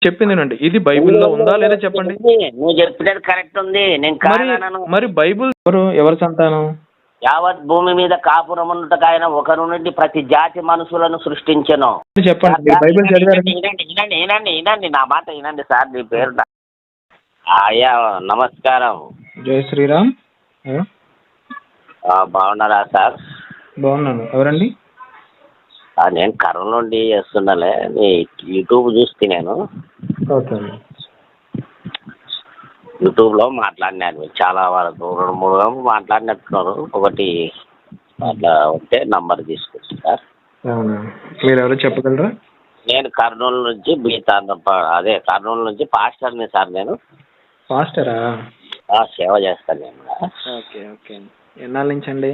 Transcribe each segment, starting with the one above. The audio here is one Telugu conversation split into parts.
చెప్పిందేనండి. ఇది బైబిల్లో ఉందా లేదా చెప్పండి. నువ్వు చెప్పినది కరెక్ట్ ఉంది, నేను కాదనను. మరి బైబిల్ ఎవరి సంతానం? యావత్ భూమి మీద కాపురం ఉన్నట్టుగా ఆయన ఒకరు నుండి ప్రతి జాతి మనుషులను సృష్టించెను. చెప్పండి, మీరు బైబిల్ చదివారు? వినండి నా మాట వినండి సార్. నీ పేరు అయ్యా నమస్కారం. జై శ్రీరామ్. బాగున్నారా సార్? బాగున్నాను. ఎవరండి? నేను కర్నూలు నుండి చేస్తున్నాలే, నీ యూట్యూబ్ చూస్తే నేను ఓకే. యూట్యూబ్లో మాట్లాడినాను చాలా వరకు 2-3 మాట్లాడినట్టున్నారు. ఒకటి అట్లా ఉంటే నంబర్ తీసుకొచ్చి సార్. మీరు ఎవరో చెప్పగలరా? నేను కర్నూలు నుంచి కర్నూలు నుంచి పాస్టర్ని సార్. నేను పాస్టరా? సేవ చేస్తాను నేను. Okay okay. ఎన్నాళ్ళ నుంచి అండి?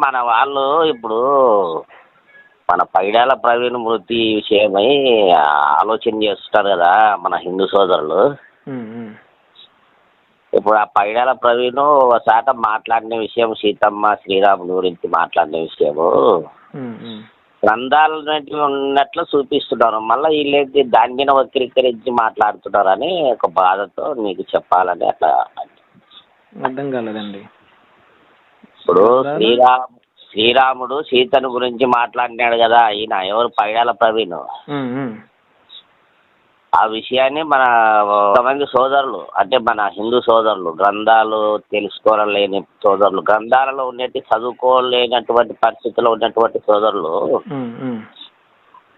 మన వాళ్ళు ఇప్పుడు మన పైడాల ప్రవీణ్ మృతి విషయమై ఆలోచన చేస్తుంటారు కదా మన హిందూ సోదరులు. ఇప్పుడు ఆ పైడాల ప్రవీణ్ ఒకసాట మాట్లాడిన విషయం, సీతమ్మ శ్రీరాముడు గురించి మాట్లాడిన విషయము గ్రంథాలు ఉన్నట్లు చూపిస్తున్నారు. మళ్ళీ వీళ్ళేంటి దాని మీద వక్రీకరించి మాట్లాడుతున్నారని ఒక బాధతో నీకు చెప్పాలని అట్లా. అర్థం కాలేదండి. ఇప్పుడు శ్రీరాముడు సీతను గురించి మాట్లాడినాడు కదా ఈయన, ఎవరు పైడాల ప్రవీణ్. ఆ విషయాన్ని మన కొంతమంది సోదరులు, అంటే మన హిందూ సోదరులు, గ్రంథాలు తెలుసుకోలేని సోదరులు, గ్రంథాలలో ఉన్నట్టు చదువుకోలేనటువంటి పరిస్థితుల్లో ఉన్నటువంటి సోదరులు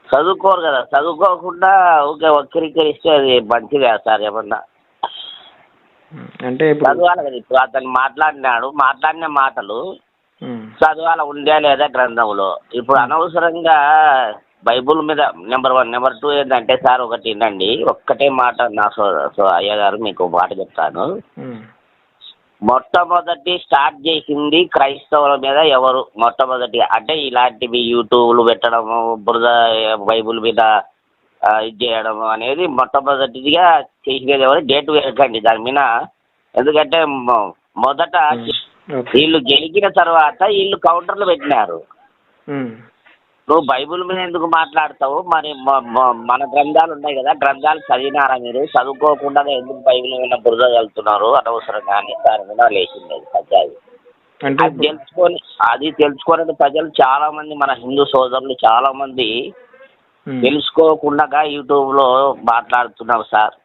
చదువుకోరు కదా, చదువుకోకుండా ఊరికే వక్రీకరిస్తే అది మంచిగా సార్ ఏమన్నా అంటే చదవాలి కదా. ఇప్పుడు అతను మాట్లాడిన మాటలు చదవాల ఉందా లేదా గ్రంథంలో. ఇప్పుడు అనవసరంగా బైబుల్ మీద నెంబర్ 1. నెంబర్ 2 ఏంటంటే సార్, ఒకటి వినండి, ఒక్కటే మాట నా అయ్యగారు మీకు మాట చెప్తాను. మొట్టమొదటి స్టార్ట్ చేసింది క్రైస్తవుల మీద ఎవరు? మొట్టమొదటి అంటే ఇలాంటివి యూట్యూబ్లు పెట్టడము, బైబుల్ మీద ఇది చేయడము అనేది మొట్టమొదటిగా చేసినది ఎవరు? డేట్ వేయకండి దాని మీద. ఎందుకంటే మొదట వీళ్ళు గెలిచిన తర్వాత వీళ్ళు కౌంటర్లు పెట్టినారు. నువ్వు బైబుల్ మీద ఎందుకు మాట్లాడతావు? మరి మన గ్రంథాలు ఉన్నాయి కదా, గ్రంథాలు చదివినారా మీరు? చదువుకోకుండా ఎందుకు బైబిల్ మీద బురద చల్లుతున్నారు అనవసరంగా అని దాని మీద లేచింది పంచాయతీ. అది తెలుసుకొని ప్రజలు చాలా మంది, మన హిందూ సోదరులు చాలా మంది తెలుసుకోకుండా యూట్యూబ్లో మాట్లాడుతున్నారు సార్.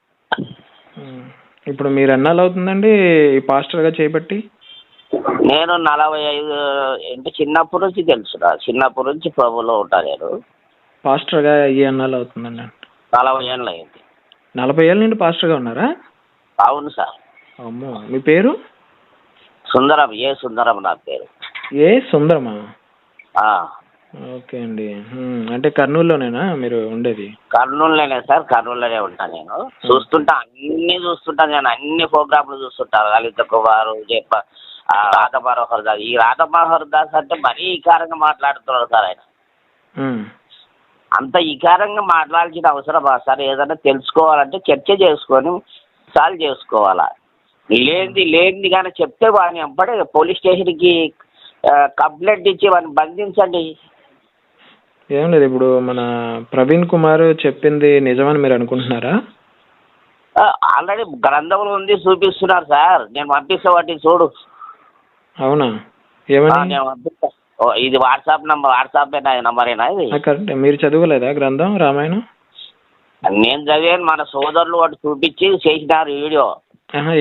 ఇప్పుడు మీరు ఎన్నాళ్ళు అవుతుందండి పాస్టర్గా చేపట్టి? నేను 45 అంటే చిన్నప్పటి నుంచి తెలుసురా, చిన్నప్పటి నుంచి ప్రభులో ఉంటాను నేను. పాస్టర్గా ఎన్నాళ్ళు అవుతుందండి? 40 ఏళ్ళు అయింది. 40 ఏళ్ళ నుండి పాస్టర్గా ఉన్నారా? అవును సార్. అమ్మో, మీ పేరు? సుందరం. సుందరం నా పేరు. సుందరమా? ఓకే అండి. అంటే కర్నూలులోనేనా మీరు ఉండేది? కర్నూలులోనే సార్, కర్నూలులోనే ఉంటాను నేను. అన్నీ చూస్తుంటాను నేను, అన్ని ప్రోగ్రాంలు చూస్తుంటాను. లలిత కుమారు, రాధ మనోహర్ దాస్. ఈ రాధ మనోహర్ దాస్ అంటే మరీ ఈకారంగా మాట్లాడుతున్నారు సార్ ఆయన. అంత ఈకారంగా మాట్లాడాల్సిన అవసరమా సార్? ఏదైనా తెలుసుకోవాలంటే చర్చ చేసుకొని సాల్వ్ చేసుకోవాలా. లేనిది కానీ చెప్తే వాడిని వెంబడే పోలీస్ స్టేషన్కి కంప్లైంట్ ఇచ్చి వాడిని బంధించండి. ఏం లేదు, ఇప్పుడు మన ప్రవీణ్ కుమార్ చెప్పింది నిజమని మీరు అనుకుంటున్నారా? ఆల్రెడీ గ్రంథంలో ఉంది, చూపిస్తున్నారు సార్. నేను పంపిస్తా, వాటిని చూడు. అవునా? ఏమని? నేను పంపిస్తా. ఇది వాట్సాప్ నంబరేనా ఇది? కరెక్ట్. మీరు చదవలేదా గ్రంథం రామాయణం? నేను చదివాను, మన సోదరులు వాటి చూపించి చేసినారు వీడియో.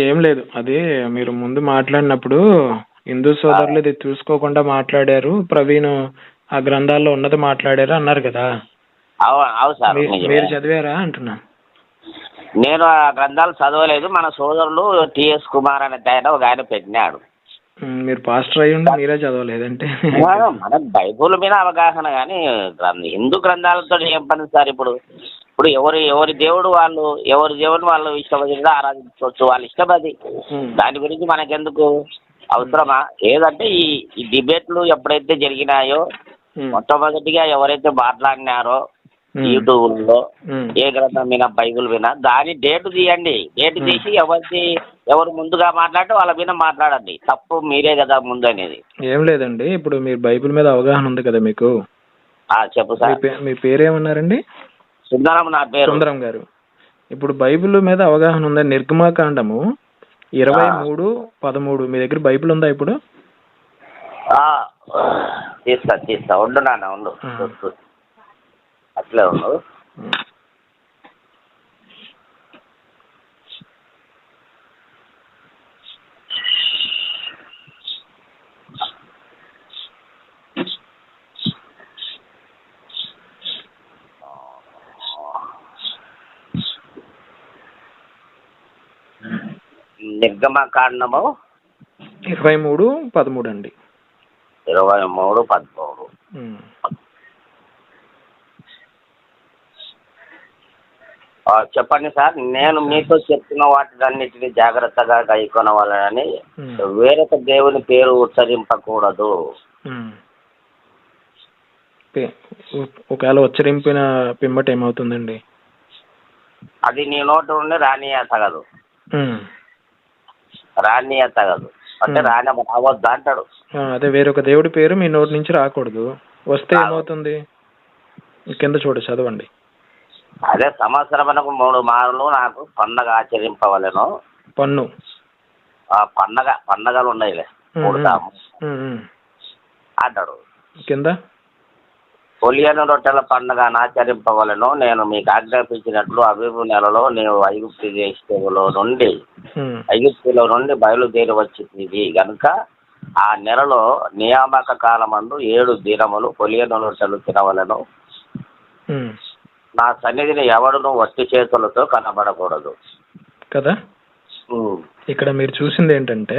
ఏం లేదు, అది మీరు ముందు మాట్లాడినప్పుడు హిందూ సోదరులు ఇది చూసుకోకుండా మాట్లాడారు, ప్రవీణ్ ఆ గ్రంథాల్లో ఉన్నది మాట్లాడారు అన్నారు కదా. అవును సార్. మీరు చదివారా అంటున్నా? నేను ఆ గ్రంథాలు చదవలేదు. మన సోదరులు టిఎస్ కుమార్ అనే ఒక ఆయన పెట్టినాడు. మీరు పాస్టర్ అయ్యి ఉండి మీరే చదవలేదంటే? మనకు బైబుల్ మీద అవగాహన, కానీ హిందూ గ్రంథాలతో ఏం పని సార్? ఇప్పుడు ఎవరి దేవుడు వాళ్ళు ఇష్టపడిగా ఆరాధించవచ్చు, వాళ్ళ ఇష్టం అది. దాని గురించి మనకెందుకు అవసరమా? ఏదంటే ఈ డిబేట్లు ఎప్పుడైతే జరిగినాయో, మొట్టమొదటిగా ఎవరైతే మాట్లాడినారో యూట్యూబ్లో ఏ గ్రంథం మీద, బైబుల్ మీద, దాని డేట్ తీయండి. డేట్ తీసి ఎవరు ముందుగా మాట్లాడితే వాళ్ళ మీద మాట్లాడండి. తప్పు మీరే కదా ముందు అనేది. ఏం లేదండి, ఇప్పుడు మీరు బైబిల్ మీద అవగాహన ఉంది కదా మీకు. చెప్పు సార్. మీ పేరేమన్నారండి? సుందరం నా పేరు. సుందరం గారు, ఇప్పుడు బైబిల్ మీద అవగాహన ఉందా? నిర్గమాకాండము 23:13 మీ దగ్గర బైబిల్ ఉందా ఇప్పుడు? తీస్తా ఉండు నాన్న, ఉండు అట్లే ఉండు. నిర్గమకాండము 23:13 అండి. 23:13. చెప్పండి సార్. నేను మీతో చెప్తున్న వాటినన్నిటిని జాగ్రత్తగా గైకొనవాలని, వేరొక దేవుని పేరు ఉచ్చరింపకూడదు. ఒకవేళ ఉచ్చరింపిన పిమ్మట ఏమవుతుందండి? అది నీ నోటి నుండి రానియతగదు అంటే రావద్దు అంటాడు. అదే వేరొక దేవుడి పేరు మీ నోటి నుంచి రాకూడదు. వస్తే ఏమవుతుంది? కింద చదవండి. అదే సంవత్సరమునకు 3 మార్లు నాకు పండగ ఆచరింపవలెను. పండగలు ఉన్నాయిలే 3 అంటాడు. కింద పొలియను రొట్టెల పండుగ ఆచరింపవలను. నేను మీకు ఆజ్ఞాపించినట్లు అబీబు నెలలో నేను ఐగుప్తులో నుండి బయలుదేరి వచ్చింది గనుక ఆ నెలలో నియామక కాలమందు 7 దినములు పొలియను రొట్టెలు తినవలను. నా సన్నిధిని ఎవడును వట్టి చేతులతో కనబడకూడదు కదా. ఇక్కడ మీరు చూసింది ఏంటంటే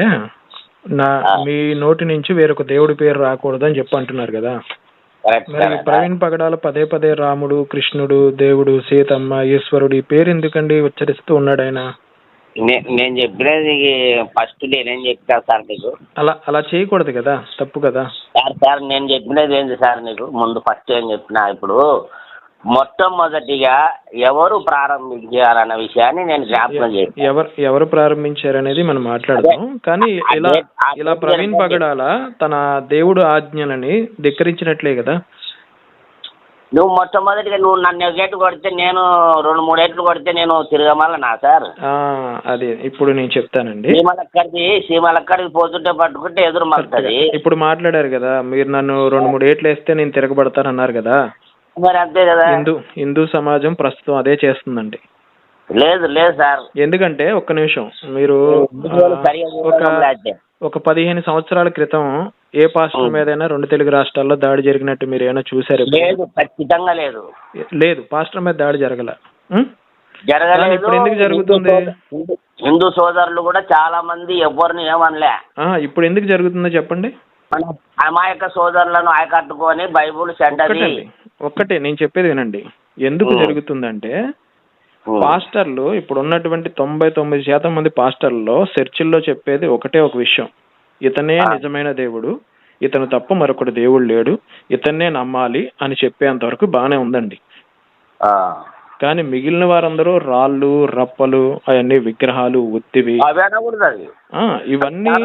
మీ నోటి నుంచి వేరొక దేవుడి పేరు రాకూడదు అని చెప్పి అంటున్నారు కదా. మరి ప్రవీణ్ పగడాల పదే రాముడు, కృష్ణుడు, దేవుడు, సీతమ్మ, ఈశ్వరుడు ఈ పేరు ఎందుకండి ఉచ్చరిస్తూ ఉన్నాడు ఆయన? నేను చెప్పినది ఫస్ట్ నేనేం చెప్తా సార్ నీకు? అలా చేయకూడదు కదా, తప్పు కదా సార్. నేను చెప్పినది ఏంటి సార్ నీకు ముందు ఫస్ట్ ఏం చెప్పినా? ఇప్పుడు మొట్టమొదటిగా ఎవరు ప్రారంభించారన్న విషయాన్ని నేను జ్ఞాపకం చేస్తాను. ఎవరు ప్రారంభించారనేది మనం మాట్లాడదాం. కానీ ఇలా ప్రవీణ్ పగడాల తన దేవుడు ఆజ్ఞలని ధిక్కరించినట్లే కదా. నువ్వు మొట్టమొదటిగా నన్ను 1 ఏటు కొడితే నేను 2-3 ఏట్లు కొడితే నేను తిరగమలనా సార్? అది ఇప్పుడు నేను చెప్తానండి. సీమలక్కడికి పోతుంటే పట్టుకుంటే ఎదురు మలుతుంది. ఇప్పుడు మాట్లాడారు కదా, మీరు నన్ను 2-3 ఏట్లు వేస్తే నేను తిరగబడతానన్నారు కదా. మరి అంతే కదా. హిందూ సమాజం ప్రస్తుతం అదే చేస్తుందండి. లేదు సార్. ఎందుకంటే ఒక్క నిమిషం, మీరు ఒక 15 సంవత్సరాల క్రితం ఏ పాస్టర్ మీదైనా 2 తెలుగు రాష్ట్రాల్లో దాడి జరిగినట్టు మీరు ఏమైనా చూసారు? లేదు, ఖచ్చితంగా లేదు. పాస్టర్ మీద దాడి జరగలేదు. ఇప్పుడు ఎందుకు జరుగుతుంది? హిందూ సోదరులు కూడా చాలా మంది ఎవరిని ఏమనలే. ఇప్పుడు ఎందుకు జరుగుతుందో చెప్పండి. అమాయక సోదరులను ఆయకట్టుకొని బైబుల్ సెంటది. ఒక్కటే నేను చెప్పేది వినండి. ఎందుకు జరుగుతుందంటే పాస్టర్లు ఇప్పుడు ఉన్నటువంటి 99% మంది పాస్టర్లలో చర్చిల్లో చెప్పేది ఒకటే ఒక విషయం: ఇతనే నిజమైన దేవుడు, ఇతను తప్ప మరొకటి దేవుడు లేడు, ఇతన్నే నమ్మాలి అని చెప్పేంత వరకు బాగానే ఉందండి. కానీ మిగిలిన వారందరూ రాళ్ళు, రప్పలు, అవన్నీ విగ్రహాలు, ఒత్తివి, ఇవన్నీ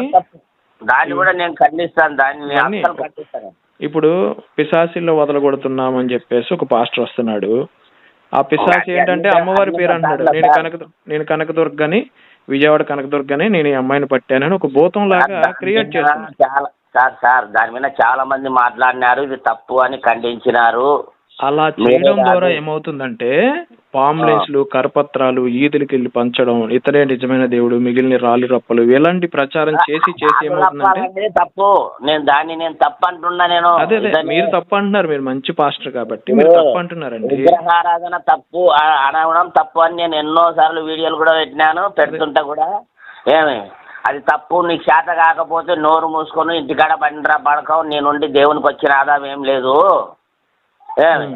దాన్ని కూడా నేను ఖండిస్తాను. ఇప్పుడు పిశాసిల్లో వదలగొడుతున్నామని చెప్పేసి ఒక పాస్టర్ వస్తున్నాడు. ఆ పిశాసి ఏంటంటే అమ్మవారి పేరు అంటున్నాడు. నేను కనకదుర్గని, విజయవాడ కనకదుర్గని, నేను ఈ అమ్మాయిని పట్టానని ఒక భూతం లాగా క్రియేట్ చేస్తున్నాడు. సార్ దాని మీద చాలా మంది మాట్లాడినారు, ఇది తప్పు అని ఖండించినారు. అలా చేయడం ద్వారా ఏమవుతుందంటే పాంప్లెట్స్లు, కరపత్రాలు ఈదులకి వెళ్ళి పంచడం, ఇతరే నిజమైన దేవుడు, మిగిలిన రాళ్ళు రప్పలు, ఇలాంటి ప్రచారం చేసి ఏమవుతుందంటే తప్పు. నేను తప్పు అంటున్నా. నేను అదే మీరు తప్పు అంటున్నారు. మీరు మంచి పాస్టర్ కాబట్టి మీరు తప్పు అంటున్నారండి. విగ్రహారాధన తప్పు అనడం తప్పు అని నేను ఎన్నో సార్లు వీడియోలు కూడా పెడుతుంటా కూడా. అది తప్పు. నీకు చేత కాకపోతే నోరు మూసుకొని ఇంటికాడ బండిరా పడకవు, నేనుండి దేవునికి వచ్చిన ఆదాయం ఏం లేదు.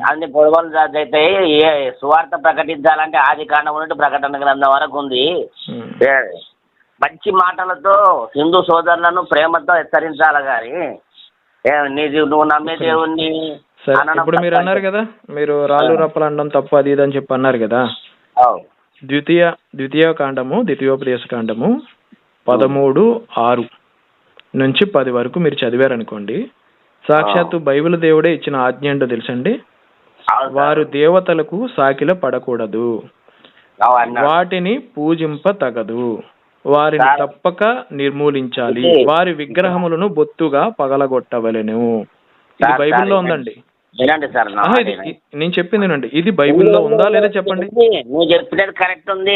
అన్ని పొడవలు అయితే సువార్త ప్రకటించాలంటే ఆది కాండం నుండి ప్రకటన గ్రంథం వరకు ఉంది. మంచి మాటలతో హిందూ సోదరులను ప్రేమతో హెచ్చరించాలి కానీ నువ్వు నమ్మే దేవుణ్ణి. ఇప్పుడు మీరు అన్నారు కదా, మీరు రాళ్ళు రప్పలు అనడం తప్పు అది ఇది అని చెప్పి అన్నారు కదా. ద్వితీయోపదేశ కాండము 13:6 నుంచి 10 వరకు మీరు చదివారనుకోండి, సాక్షాత్తు బైబిల్ దేవుడే ఇచ్చిన ఆజ్ఞ ఏంటో తెలుసండి. వారు దేవతలకు సాకిల పడకూడదు, వాటిని పూజింపతగదు, వారిని తప్పక నిర్మూలించాలి, వారి విగ్రహములను బొత్తుగా పగలగొట్టవలెను. ఇది బైబిల్లో ఉందండి. వినండి సార్, నేను చెప్పింది ఇది బైబిల్లో ఉందా లేదా చెప్పండి. నువ్వు చెప్పినది కరెక్ట్ ఉంది.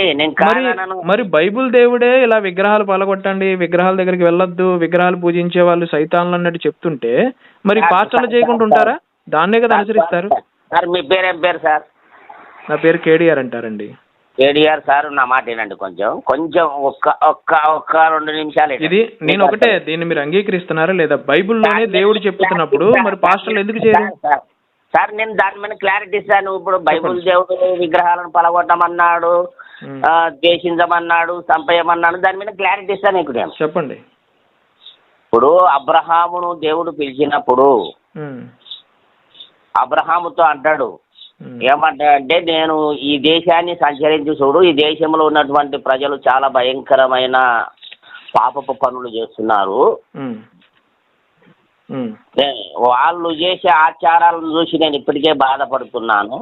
మరి బైబిల్ దేవుడే ఇలా విగ్రహాలు పగలగొట్టండి, విగ్రహాల దగ్గరికి వెళ్ళొద్దు, విగ్రహాలు పూజించే వాళ్ళు సైతాన్లు అన్నట్టు చెప్తుంటే మరి పాస్టర్లు చేయకుండా ఉంటారా? దాన్నే కదా అనుసరిస్తారు. సార్ మీ పేరు ఏం పేరు సార్? నా పేరు కేడిఆర్ అంటారండి. కేడిఆర్ సార్, నా మాట వినండి కొంచెం ఒక్క 2 నిమిషాలు. ఇది నేను ఒకటే, దీన్ని మీరు అంగీకరిస్తున్నారా లేదా? బైబిల్లోనే దేవుడు చెప్తున్నప్పుడు మరి పాస్టర్లు ఎందుకు చేయరు? సార్ నేను దాని మీద క్లారిటీ ఇస్తాను. ఇప్పుడు బైబిల్ దేవుడు విగ్రహాలను పలగొట్టమన్నాడు, ద్వేషించమన్నాడు, చంపేయమన్నాడు, దాని మీద క్లారిటీ ఇస్తాను ఇప్పుడు. చెప్పండి. ఇప్పుడు అబ్రహామును దేవుడు పిలిచినప్పుడు అబ్రహాముతో అంటాడు, ఏమంటాడంటే, నేను ఈ దేశాన్ని సంచరించి చూడు, ఈ దేశంలో ఉన్నటువంటి ప్రజలు చాలా భయంకరమైన పాపపు పనులు చేస్తున్నారు, వాళ్ళు చేసే ఆచారాలను చూసి నేను ఇప్పటికే బాధపడుతున్నాను,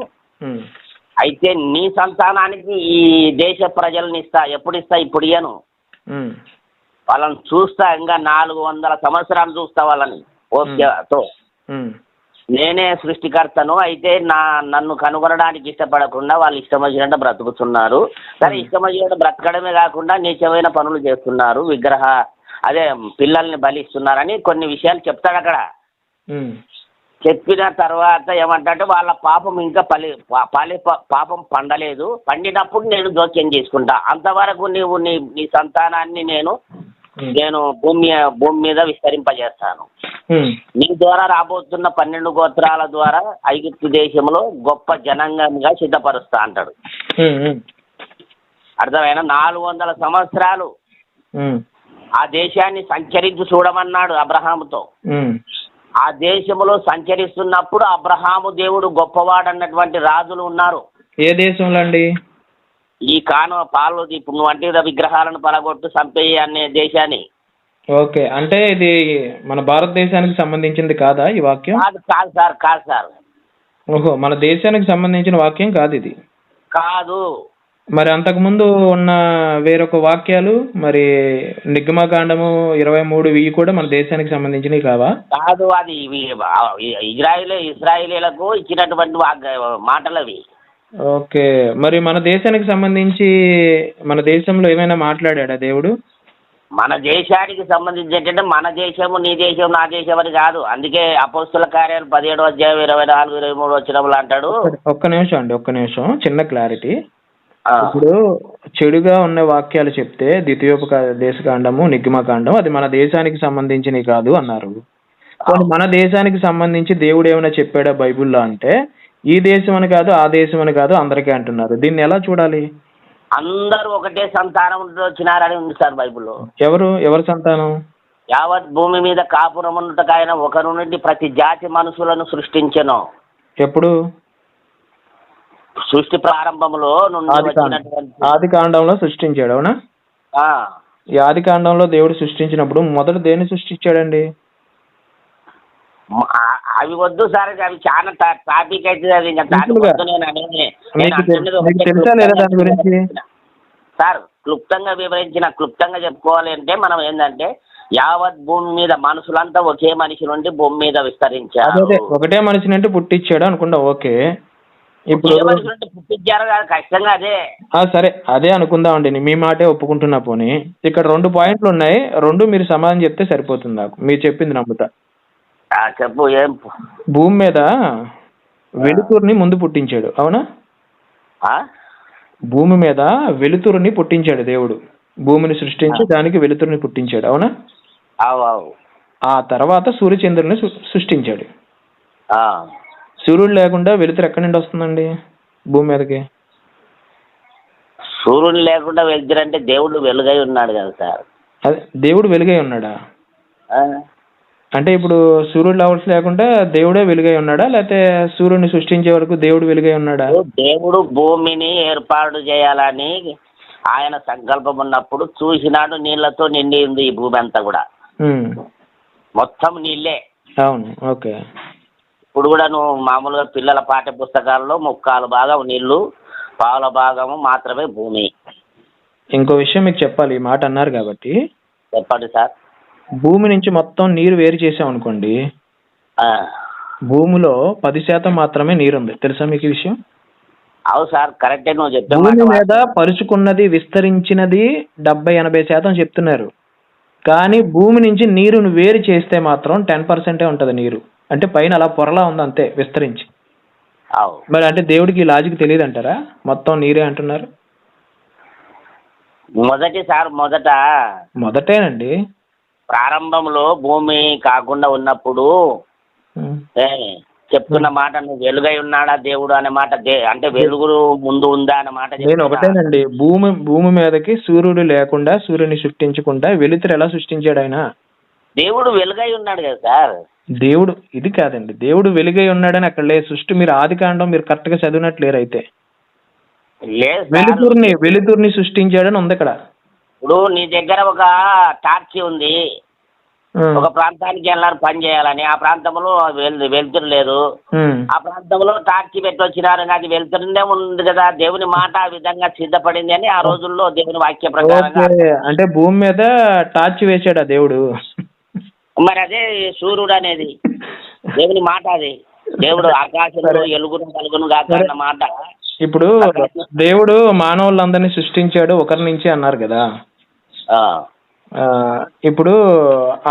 అయితే నీ సంతానానికి ఈ దేశ ప్రజల్ని ఇస్తా. ఎప్పుడు ఇస్తా? ఇప్పుడు ఇయ్యను, వాళ్ళని చూస్తా, ఇంకా 400 సంవత్సరాలు చూస్తా వాళ్ళని ఓకేతో. నేనే సృష్టికర్తను, అయితే నన్ను కనుగొనడానికి ఇష్టపడకుండా వాళ్ళు ఇష్టం వచ్చినట్టు బ్రతుకుతున్నారు. సరే, ఇష్టం వచ్చినట్టు బ్రతకడమే కాకుండా నీచమైన పనులు చేస్తున్నారు, పిల్లల్ని బలిస్తున్నారని కొన్ని విషయాలు చెప్తాడు అక్కడ. చెప్పిన తర్వాత ఏమంటే, వాళ్ళ పాపం ఇంకా పాపం పండలేదు, పండినప్పుడు నేను జోక్యం చేసుకుంటా, అంతవరకు నీవు నీ సంతానాన్ని నేను భూమి మీద విస్తరింపజేస్తాను. నీ ద్వారా రాబోతున్న 12 గోత్రాల ద్వారా ఐగుప్తు దేశంలో గొప్ప జనాంగంగా సిద్ధపరుస్తా అంటాడు. అర్థమైన 400 సంవత్సరాలు ఆ దేశాన్ని సంచరించి చూడమన్నాడు అబ్రహాముతో. ఆ దేశంలో సంచరిస్తున్నప్పుడు అబ్రహాము దేవుడు గొప్పవాడు అన్నటువంటి రాజులు ఉన్నారు. ఏ దేశంలో అండి? ఈ పాలు ఇప్పుడు నువ్వు అంటే విగ్రహాలను పలగొట్టు చంపేయి అనే దేశాన్ని. ఓకే, అంటే ఇది మన భారతదేశానికి సంబంధించింది కాదా ఈ వాక్యం? కాదు సార్. ఓహో, మన దేశానికి సంబంధించిన వాక్యం కాదు ఇది. కాదు. మరి అంతకుముందు ఉన్న వేరొక వాక్యాలు, మరి నిర్గమకాండము 23 ఇవి కూడా మన దేశానికి సంబంధించినవి కావా? కాదు, అది ఇజ్రాయిలీలకు ఇచ్చినటువంటి మాటలు అవి. ఓకే, మరి మన దేశానికి సంబంధించి మన దేశంలో ఏమైనా మాట్లాడా దేవుడు? మన దేశానికి సంబంధించి ఏంటంటే, మన దేశము నీ దేశం నా దేశం అని కాదు. అందుకే అపోస్తుల కార్యాలు 17వ అధ్యాయం 24, 23 వచనములు అంటాడు. ఒక్క నిమిషం, చిన్న క్లారిటీ. ఇప్పుడు చెడుగా ఉన్న వాక్యాలు చెప్తే ద్వితీయోపదేశకాండము, నిర్గమకాండం అది మన దేశానికి సంబంధించినవి కాదు అన్నారు. మన దేశానికి సంబంధించి దేవుడు ఏమైనా చెప్పాడా బైబిల్లో అంటే, ఈ దేశం అని కాదు, ఆ దేశం అని కాదు, అందరికీ అంటున్నారు. దీన్ని ఎలా చూడాలి? అందరూ ఒకటే సంతానం వచ్చినారని ఉంది సార్ బైబిల్లో. ఎవరు సంతానం? యావత్ భూమి మీద కాపురం ఉన్నట్టుకైనా ఒకరు నుండి ప్రతి జాతి మనుషులను సృష్టించెను. ఎప్పుడు? సృష్టి ప్రారంభంలో ఆది కాండంలో సృష్టించాడు. అవునా? ఈ ఆది కాండంలో దేవుడు సృష్టించినప్పుడు మొదట దేన్ని సృష్టించాడండి? అవి వద్దు సార్, అవి చాలా టాపిక్ అయితే సార్. క్లుప్తంగా చెప్పుకోవాలి అంటే, మనం ఏంటంటే యావత్ భూమి మీద మనుషులంతా ఒకే మనిషి నుండి భూమి మీద విస్తరించారు. ఒకటే మనిషి నుండి పుట్టించాడు అనుకుంటా. ఓకే, ఇప్పుడు పుట్టించారు కాదు, ఖచ్చితంగా అదే. సరే, అదే అనుకుందామండి, మీ మాటే ఒప్పుకుంటున్నా. పోనీ ఇక్కడ 2 పాయింట్లు ఉన్నాయి, 2 మీరు సమాధానం చెప్తే సరిపోతుంది. నాకు మీరు చెప్పింది నమ్ముతా. చెప్పు. ఏం? భూమి మీద వెలుతురుని ముందు పుట్టించాడు. అవునా? భూమి మీద వెలుతురుని పుట్టించాడు దేవుడు. భూమిని సృష్టించి దానికి వెలుతురుని పుట్టించాడు. అవునా? ఆ తర్వాత సూర్యచంద్రుని సృష్టించాడు. సూర్యుడు లేకుండా వెలుతురు ఎక్కడి నుండి వస్తుందండి భూమి మీదకి? సూర్యుడు లేకుండా వెలుతురు అంటే దేవుడు వెలుగై ఉన్నాడు కదా సార్. అదే, దేవుడు వెలుగై ఉన్నాడా? అంటే ఇప్పుడు సూర్యుడు లవర్స్ లేకుండా దేవుడే వెలుగై ఉన్నాడా, లేకపోతే సూర్యుడిని సృష్టించే వరకు దేవుడు వెలుగై ఉన్నాడా? దేవుడు భూమిని ఏర్పాటు చేయాలని ఆయన సంకల్పం ఉన్నప్పుడు చూసినాడు, నీళ్లతో నిండి ఉంది ఈ భూమి అంతా కూడా. మొత్తం నీళ్ళే. అవును. ఓకే. ఇప్పుడు కూడా నువ్వు మామూలుగా పిల్లల పాఠ్య పుస్తకాల్లో 3/4 భాగం నీళ్లు, పావుల భాగము మాత్రమే భూమి. ఇంకో విషయం మీకు చెప్పాలి, ఈ మాట అన్నారు కాబట్టి. చెప్పండి సార్. భూమి నుంచి మొత్తం నీరు వేరు చేసాం అనుకోండి, భూమిలో 10% మాత్రమే నీరుంది. తెలుసా మీకు ఈ విషయం? అవును సార్, కరెక్టే నువ్వు చెప్పే భూమి మీద పరుచుకున్నది విస్తరించినది 70-80% చెప్తున్నారు. కానీ భూమి నుంచి నీరును వేరు చేస్తే మాత్రం 10% ఉంటది నీరు. అంటే పైన అలా పొరలా ఉంది అంతే విస్తరించి. మరి అంటే దేవుడికి ఈ లాజిక్ తెలియదు అంటారా? మొత్తం నీరే అంటున్నారు. మొదటేనండి ప్రారంభంలో భూమి కాకుండా ఉన్నప్పుడు చెప్తున్న మాట, నువ్వు వెలుగై ఉన్నాడా దేవుడు అనే మాట, అంటే వెలుగు ముందు ఉందా అనే మాట. నేను ఒకటేనండి, భూమి మీదకి సూర్యుడు లేకుండా, సూర్యుని సృష్టించకుండా వెలుతురు ఎలా సృష్టించాడు ఆయన? దేవుడు వెలుగై ఉన్నాడు కదా సార్. దేవుడు ఇది కాదండి, దేవుడు వెలుగై ఉన్నాడని అక్కడ లేదు. సృష్టి మీరు ఆదికాండం మీరు కరెక్ట్ గా చదివినట్లేరు. అయితే వెలుతురుని సృష్టించాడని ఉంది ఇక్కడ. ఇప్పుడు నీ దగ్గర ఒక టార్చ్ ఉంది, ఒక ప్రాంతానికి వెళ్ళారు పని చేయాలని, ఆ ప్రాంతంలో వెలుతురు లేదు, ఆ ప్రాంతంలో టార్చ్ పెట్టి వచ్చినారు, అది వెలుతురునే ఉంది కదా. దేవుని మాట ఆ విధంగా సిద్ధపడింది అని ఆ రోజుల్లో దేవుని వాక్య ప్రకారంగా. అంటే భూమి మీద టార్చ్ వేసాడా దేవుడు? మరి అదే సూర్యుడు అనేది దేవుని మాట. అది దేవుడు ఆకాశంలో ఎలుగును కలుగును గాక అన్న మాట. ఇప్పుడు దేవుడు మానవులందరినీ సృష్టించాడు ఒకరి నుంచి అన్నారు కదా. ఇప్పుడు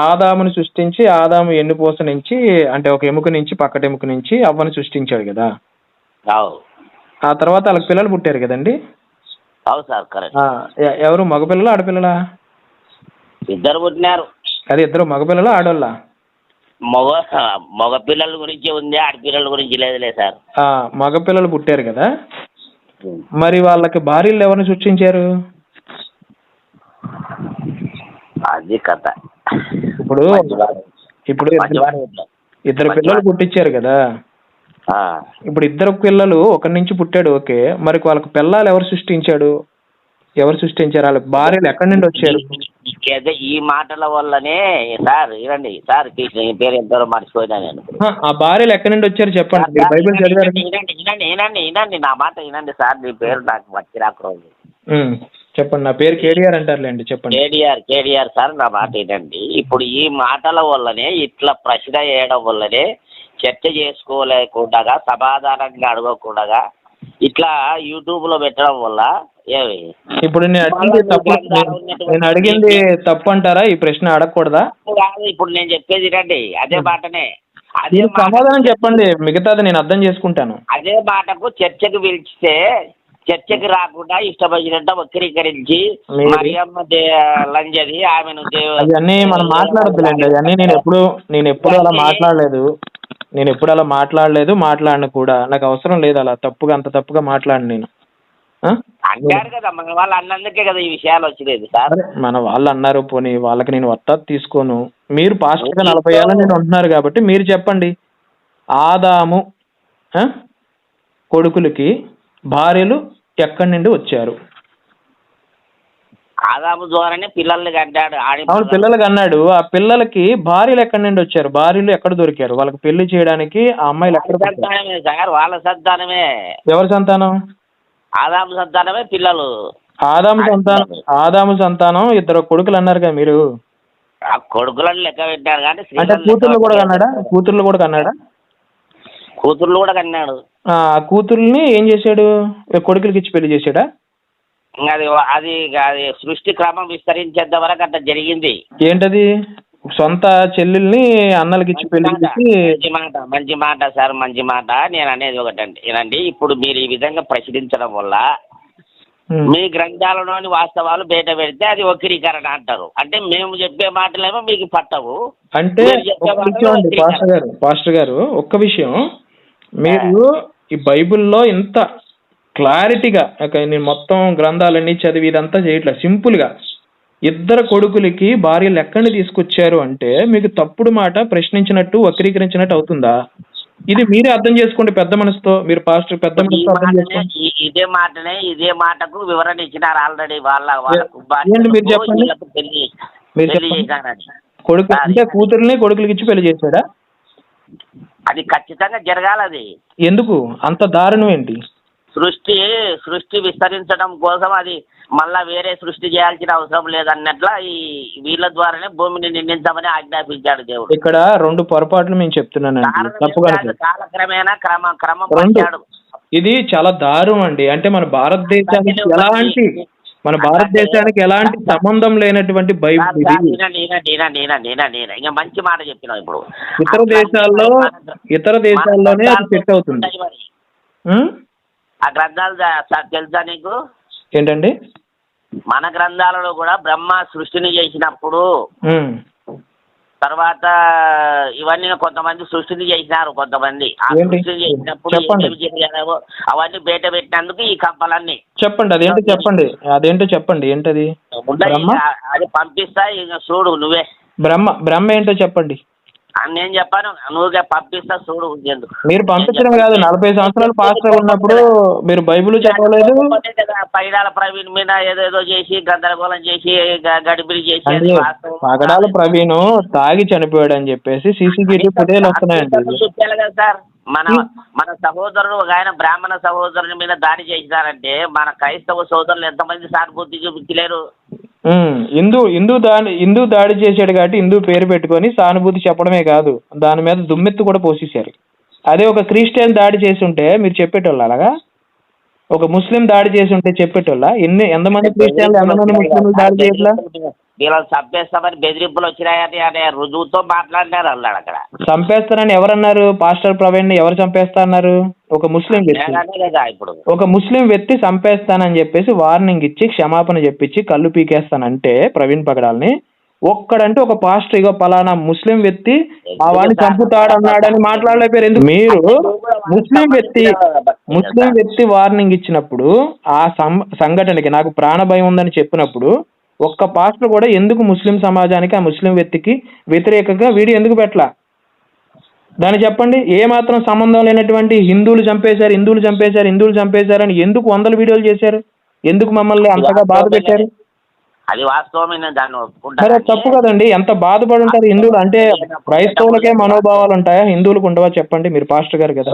ఆదాముని సృష్టించి, ఆదాము ఎన్నుపూస నుంచి, అంటే ఒక ఎముక నుంచి పక్కటి ఎముక నుంచి అవ్వని సృష్టించాడు కదా. ఆ తర్వాత వాళ్ళకి పిల్లలు పుట్టారు కదండి. ఎవరు, మగపిల్లలా ఆడపిల్లలా? ఇద్దరు పుట్టినారు. అది ఇద్దరు మగపిల్లలు ఆడోళ్ళ? మగ పిల్లల గురించి ఉంది, ఆడపిల్లల గురించి లేదులే సార్. మగపిల్లలు పుట్టారు కదా, మరి వాళ్ళకి భార్యలు ఎవరిని సృష్టించారు? అది కథ. ఇప్పుడు ఇద్దరు పిల్లలు పుట్టించారు కదా. ఇప్పుడు ఇద్దరు పిల్లలు ఒకరి నుంచి పుట్టాడు, ఓకే. మరి వాళ్ళకి పిల్లలు ఎవరు సృష్టించారు? వాళ్ళకి భార్యలు ఎక్కడి నుండి వచ్చారు? ఈ మాటల వల్లనే సార్, వినండి సార్, పేరు ఎంతో మర్చిపోయినా నేను. ఆ భార్యలు ఎక్కడి నుండి వచ్చారు చెప్పండి. బైబిల్ చదివారు? వినండి నా మాట వినండి సార్. నీ పేరు నాకు వచ్చి రాకూడదు. చెప్పండి. నా పేరు కేడిఆర్ అంటారులేండి, చెప్పండి. కేడిఆర్ సార్, నా మాట వినండి. ఇప్పుడు ఈ మాటల వల్లనే, ఇట్లా ప్రశ్న చేయడం వల్లనే, చర్చ చేసుకోలేకుండా, సమాధానంగా అడగకుండా ఇట్లా యూట్యూబ్ లో పెట్టడం వల్ల ఇప్పుడు నేను అడిగింది తప్పు అంటారా? ఈ ప్రశ్న అడగకూడదా? ఇప్పుడు నేను చెప్పేది రండి, అదే మాటనే. సమాధానం చెప్పండి, మిగతాది నేను అర్థం చేసుకుంటాను. అదే మాటకు చర్చకు పిలిస్తే చర్చకి రాకుండా ఇష్టపడినట్టు వక్రీకరించి మరియమ్మ లంజది, ఆమెను అవన్నీ మనం మాట్లాడద్దులేండి. అవన్నీ నేను ఎప్పుడు అలా మాట్లాడలేదు. మాట్లాడను కూడా. నాకు అవసరం లేదు అలా అంత తప్పుగా మాట్లాడి. నేను అంటారు కదా, మన వాళ్ళు అన్నందుకే కదా ఈ విషయాలు వచ్చిలేదు సార్. మన వాళ్ళు అన్నారు, పోనీ వాళ్ళకి నేను వత్తాది తీసుకోను. మీరు పాస్టర్గా 40 ఏళ్ళ నేను ఉంటున్నారు కాబట్టి మీరు చెప్పండి. ఆదాము కొడుకులకి భార్యలు ఎక్కడి నుండి వచ్చారు? ఆదాము ద్వారానే పిల్లల్ని కన్నాడు. అవును, పిల్లలకి అన్నాడు. ఆ పిల్లలకి భార్యలు ఎక్కడి నుండి వచ్చారు? భార్యలు ఎక్కడ దొరికారు? వాళ్ళకి పెళ్లి చేయడానికి ఆ అమ్మాయిలు ఎక్కడ? సంతానమే సార్, వాళ్ళ సంతానమే. ఎవరి సంతానం? ఆదాము సంతానమే పిల్లలు. ఆదాము సంతానం 2 కొడుకులు అన్నారు కదా మీరు. ఆ కొడుకులను లెక్క పెట్టారు కానీ అంటే కూతుర్లు కూడా కన్నాడా? కూతుర్లు కూడా కన్నాడు. ఆ కూతుర్ని ఏం చేశాడు? కొడుకులకి ఇచ్చి పెళ్లి చేశాడా? అది సృష్టి క్రమం విస్తరించేంత వరకు అట్లా జరిగింది. ఏంటది? సొంత చెల్లెల్ని అన్నలకి ఇచ్చి పెళ్లి చేసి. మంచి మాట సార్, మంచి మాట. నేను అనేది ఒకటండి, ఏనండి, ఇప్పుడు మీరు ఈ విధంగా ప్రశ్నించడం వల్ల మీ గ్రంథాలలోని వాస్తవాలు బయట పెడితే అది వక్రీకరణ అంటారు. అంటే మేము చెప్పే మాటలేమో మీకు పట్టవు. అంటే పాస్టర్ గారు ఒక్క విషయం, మీరు ఈ బైబిల్లో ఇంత క్లారిటీగా నేను మొత్తం గ్రంథాలన్నీ చదివి ఇదంతా చేయట్లేదు. సింపుల్గా 2 కొడుకులకి భార్యలు ఎక్కడిని తీసుకొచ్చారు అంటే మీకు తప్పుడు మాట ప్రశ్నించినట్టు, వక్రీకరించినట్టు అవుతుందా? ఇది మీరే అర్థం చేసుకోండి పెద్ద మనసుతో. మీరు పాస్టర్ పెద్ద మనసుతో అర్థం చేసుకోండి. ఇదే మాటకు వివరణ ఇచ్చినారు ఆల్రెడీ. మీరు చెప్పండి. కొడుకు అంటే కూతుర్ని కొడుకులకి ఇచ్చి పెళ్లి చేశాడా? అది ఖచ్చితంగా జరగాలి. అది ఎందుకు అంత దారుణం ఏంటి? సృష్టి విస్తరించడం కోసం అది మళ్ళా వేరే సృష్టి చేయాల్సిన అవసరం లేదన్నట్ల ఈ వీళ్ళ ద్వారానే భూమిని నిందించమని ఆజ్ఞాపించాడు దేవుడు. ఇక్కడ 2 పొరపాట్లు నేను చెప్తున్నానండి, తప్పుగా కాలక్రమేణా క్రమం పంచాడు. ఇది చాలా దారుణం అండి. అంటే మన భారతదేశానికి ఎలాంటి సంబంధం లేనటువంటి బైబిల్ ఇది. ఇంకా మంచి మాట చెప్పినావు. ఇప్పుడు ఇతర దేశాల్లోనే అది సెట్ అవుతుంది. ఆ గ్రంథాలు తెలుసా నీకు? ఏంటండి? మన గ్రంథాలలో కూడా బ్రహ్మ సృష్టిని చేసినప్పుడు తర్వాత ఇవన్నీ కొంతమంది సృష్టిని చేసినారు. కొంతమంది ఆ సృష్టిని చేసినప్పుడు అవన్నీ బయట పెట్టినందుకు ఈ కంపలన్నీ. చెప్పండి అదేంటో చెప్పండి. ఏంటది? అది పంపిస్తా, ఇక చూడు నువ్వే. బ్రహ్మ ఏంటో చెప్పండి. నేను చెప్పాను, నువ్వుగా పంపిస్తా చూడు. మీరు పంపించడం కాదు, 40 సంవత్సరాలు పాస్టర్ ఉన్నప్పుడు మీరు బైబిల్ చదవలేదు. పైడాల ప్రవీణ్ మీద ఏదేదో చేసి గందరగోళం చేసి గడిబిడి చేసి పగడాల ప్రవీణ్ తాగి చనిపోయాడు అని చెప్పేసి సీసీటీవీ ఫుటేజ్ వస్తున్నాయండి. చూపించాలి కదా సార్. మన సహోదరుడు ఒక ఆయన బ్రాహ్మణ సహోదరుని మీద దాడి చేసినారంటే మన క్రైస్తవ సోదరులు ఎంతమంది సానుభూతి చూపించలేరు? హిందూ దాడి చేశాడు కాబట్టి హిందూ పేరు పెట్టుకొని సానుభూతి చెప్పడమే కాదు, దాని మీద దుమ్మెత్తు కూడా పోసేశారు. అదే ఒక క్రిస్టియన్ దాడి చేసి ఉంటే మీరు చెప్పేటోళ్ళు, అలాగా ఒక ముస్లిం దాడి చేసి ఉంటే చెప్పేటోళ్ళ? ఎంతమంది క్రిస్టియన్లు ఎంతమంది ముస్లింలు దాడి చేయట్లా? వీళ్ళని చంపేస్తామని బెదిరింపులు వచ్చినాయని అనే రుజువుతో మాట్లాడినారు అన్నాడు. అక్కడ చంపేస్తారని ఎవరన్నారు? పాస్టర్ ప్రవీణ్ ఎవరు చంపేస్తా అన్నారు? ఒక ముస్లిం వ్యక్తి చంపేస్తానని చెప్పేసి వార్నింగ్ ఇచ్చి క్షమాపణ చెప్పించి కళ్ళు పీకేస్తానంటే ప్రవీణ్ పగడాల్ని ఒక్కడంటే ఒక పాస్టర్ ఇగో పలానా ముస్లిం వ్యక్తి ఆ వాడిని చంపుతాడన్నాడని మాట్లాడలేపారు. ఎందుకు? మీరు ముస్లిం వ్యక్తి వార్నింగ్ ఇచ్చినప్పుడు ఆ సంఘటనకి నాకు ప్రాణ భయం ఉందని చెప్పినప్పుడు ఒక్క పాస్టర్ కూడా ఎందుకు ముస్లిం సమాజానికి ఆ ముస్లిం వ్యక్తికి వ్యతిరేకంగా వీడియో ఎందుకు పెట్టలా? దాన్ని చెప్పండి. ఏ మాత్రం సంబంధం లేనటువంటి హిందువులు చంపేశారు అని ఎందుకు 100 వీడియోలు చేశారు? ఎందుకు మమ్మల్ని అంతగా బాధ పెట్టారు? అది వాస్తవమైన దాన్ని సరే, తప్పు కదండి. ఎంత బాధపడి ఉంటారు హిందువులు. అంటే క్రైస్తవులకే మనోభావాలు ఉంటాయా, హిందువులకు ఉండవా? చెప్పండి, మీరు పాస్టర్ గారు కదా.